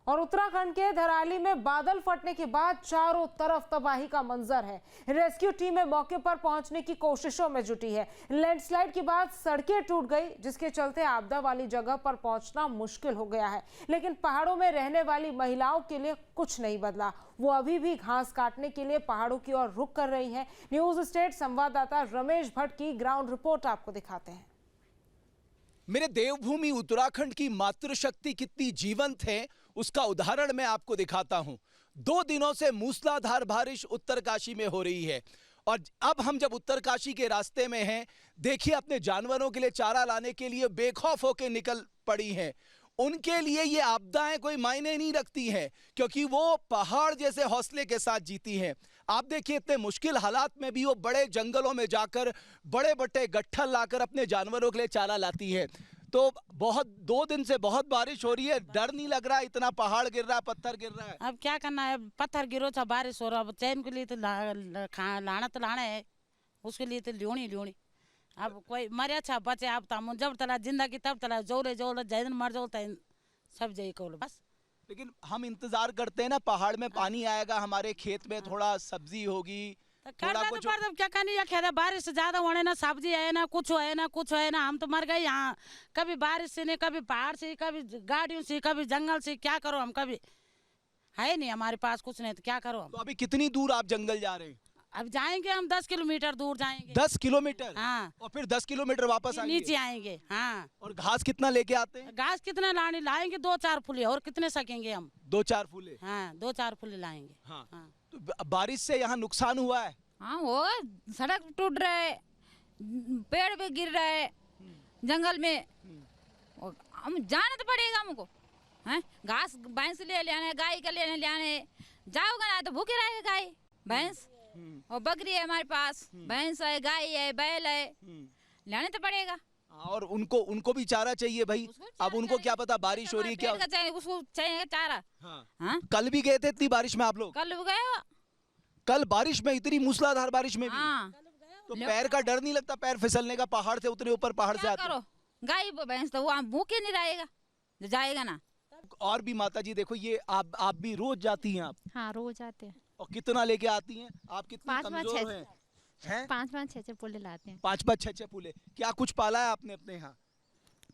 और उत्तराखंड के धराली में बादल फटने के बाद चारों तरफ तबाही का मंजर है। रेस्क्यू टीमें मौके पर पहुंचने की कोशिशों में जुटी है। लैंडस्लाइड के बाद सड़कें टूट गई, जिसके चलते आपदा वाली जगह पर पहुंचना मुश्किल हो गया है। लेकिन पहाड़ों में रहने वाली महिलाओं के लिए कुछ नहीं बदला। वो अभी भी घास काटने के लिए पहाड़ों की ओर रुख कर रही हैं। न्यूज स्टेट संवाददाता रमेश भट्ट की ग्राउंड रिपोर्ट आपको दिखाते हैं। मेरे देवभूमि उत्तराखंड की मातृशक्ति कितनी जीवंत है, उसका उदाहरण मैं आपको दिखाता हूं। 2 दिनों से मूसलाधार बारिश उत्तरकाशी में हो रही है और अब हम जब उत्तरकाशी के रास्ते में हैं, देखिए अपने जानवरों के लिए चारा लाने के लिए बेखौफ होकर निकल पड़ी हैं। उनके लिए ये आपदाएं कोई मायने नहीं रखती हैं, क्योंकि वो पहाड़ जैसे हौसले के साथ जीती हैं। आप देखिए इतने मुश्किल हालात में भी वो बड़े जंगलों में जाकर बड़े बड़े गट्ठल लाकर अपने जानवरों के लिए चारा लाती है। तो 2 दिन से बहुत बारिश हो रही है, डर नहीं लग रहा? इतना पहाड़ गिर रहा है, पत्थर गिर रहा है। अब क्या करना है, पत्थर गिरो था, बारिश हो रहा है, चैन के लिए तो लाना है, उसके लिए तो लियोनी। अब कोई मरे अच्छा बचे, आप तम जब तला जिंदगी तब तला जोरे जैन मर जो सब जय को बस। लेकिन हम इंतजार करते हैं ना, पहाड़ में पानी आएगा, हमारे खेत में थोड़ा सब्जी होगी, थोड़ा कुछ क्या करनी है। बारिश से ज्यादा होने ना, सब्जी है ना, कुछ है ना, हम तो मर गए यहाँ। कभी बारिश से नहीं, कभी पहाड़ से, कभी गाड़ियों से, कभी जंगल से। क्या करो हम, कभी है नहीं हमारे पास कुछ नहीं, तो क्या करो हम। तो अभी कितनी दूर आप जंगल जा रहे हैं? अब जाएंगे हम 10 किलोमीटर दूर जाएंगे। 10 किलोमीटर? हाँ। और फिर 10 किलोमीटर वापस आएंगे? नीचे आएंगे। हाँ। और घास कितना लेके आते हैं? घास कितना लाएंगे 2-4 फुले, और कितने सकेंगे हम? 2-4 फुले? हाँ, 2-4 फुले लाएंगे। हाँ। हाँ। तो बारिश से यहाँ नुकसान हुआ है? हाँ, वो सड़क टूट रहा है, पेड़ पे गिर रहा है जंगल में। हम जाना तो पड़ेगा हमको, हैं? घास भैंस ले लेने, गाय का लेने जाओगे ना तो भूखे रहेगा गाय भैंस। और बकरी है हमारे पास, भैंस है, गाय है, बैल है, लाने तो पड़ेगा। और उनको भी चारा चाहिए भाई। अब उनको क्या पता बारिश हो रही है, क्या उसको चाहिए चारा। हाँ। कल भी गए थे इतनी बारिश में आप लोग? कल गए, कल बारिश में, इतनी मूसलाधार बारिश में भी? हाँ। तो पैर का डर नहीं लगता, पैर फिसलने का? पहाड़ से उतरे ऊपर, पहाड़ से आते गाय भैंस तो वो भूखे नहीं रहेगा, जाएगा ना। और भी माता जी देखो, ये आप भी रोज जाती हैं? आप? हाँ, रोज आते हैं। और कितना लेके आती हैं आप? कितनी 5-5 कमजोर हैं? 5-5 6 लाते हैं। 5-5 6 फूले। क्या कुछ पाला है आपने अपने यहाँ?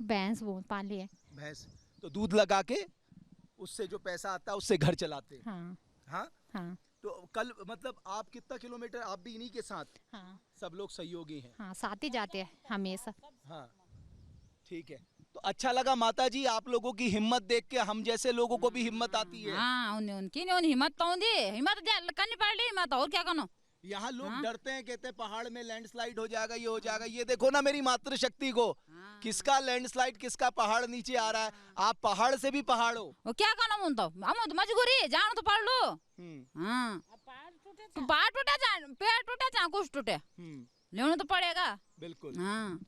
भैंस वो पाली है। भैंस तो दूध लगा के उससे जो पैसा आता है उससे घर चलाते हैं? हाँ। हाँ? हाँ। तो कल मतलब आप कितना किलोमीटर, आप भी इन्हीं के साथ? हाँ। सब लोग सहयोगी हैं? हाँ, साथ ही जाते हैं हमेशा। हाँ, ठीक है। तो अच्छा लगा माता जी, आप लोगों की हिम्मत देख के हम जैसे लोगों को भी हिम्मत आती है। हाँ, उनकी हिम्मत तो हिम्मत करनी पड़ी, हिम्मत और क्या करो। यहाँ लोग डरते हैं, कहते हैं पहाड़ में लैंडस्लाइड हो जाएगा, ये हो जाएगा। ये देखो ना मेरी मातृशक्ति को, किसका लैंडस्लाइड, किसका पहाड़ नीचे आ रहा है। आप पहाड़ से भी पहाड़ हो। वो क्या करो, हम तो मजबूरी जान तो पढ़ लो। हाँ, पहाड़ टूटा जाए, पेड़ टूटे चाहे कुछ टूटे, लेना तो पड़ेगा। बिल्कुल। हाँ।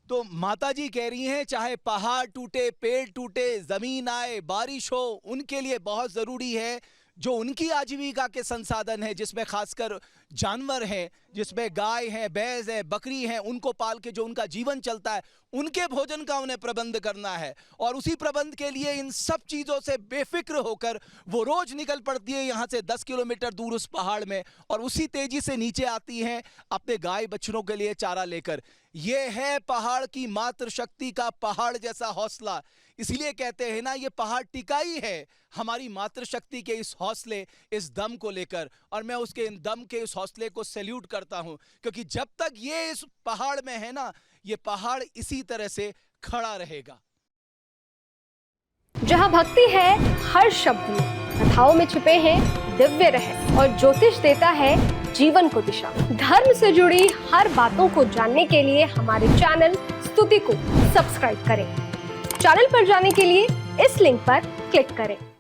तो माता जी कह रही हैं, चाहे पहाड़ टूटे, पेड़ टूटे, जमीन आए, बारिश हो, उनके लिए बहुत जरूरी है जो उनकी आजीविका के संसाधन है, जिसमें खासकर जानवर हैं, जिसमें गाय है, भैंस है, बकरी है, उनको पाल के जो उनका जीवन चलता है, उनके भोजन का उन्हें प्रबंध करना है। और उसी प्रबंध के लिए इन सब चीज़ों से बेफिक्र होकर वो रोज निकल पड़ती है यहाँ से 10 किलोमीटर दूर उस पहाड़ में, और उसी तेजी से नीचे आती हैं अपने गाय बछड़ों के लिए चारा लेकर। ये है पहाड़ की मातृशक्ति का पहाड़ जैसा हौसला। इसलिए कहते हैं ना, ये पहाड़ टिकाई है हमारी मातृशक्ति के इस हौसले, इस दम को लेकर। और मैं उसके इन दम के इस हौसले को सैल्यूट करता हूं, क्योंकि जब तक ये इस पहाड़ में है ना, ये पहाड़ इसी तरह से खड़ा रहेगा। जहां भक्ति है हर शब्द में, कथाओं में छुपे हैं दिव्य रहस्य, और ज्योतिष देता है जीवन को दिशा। धर्म से जुड़ी हर बातों को जानने के लिए हमारे चैनल स्तुति को सब्सक्राइब करें। चैनल पर जाने के लिए इस लिंक पर क्लिक करें।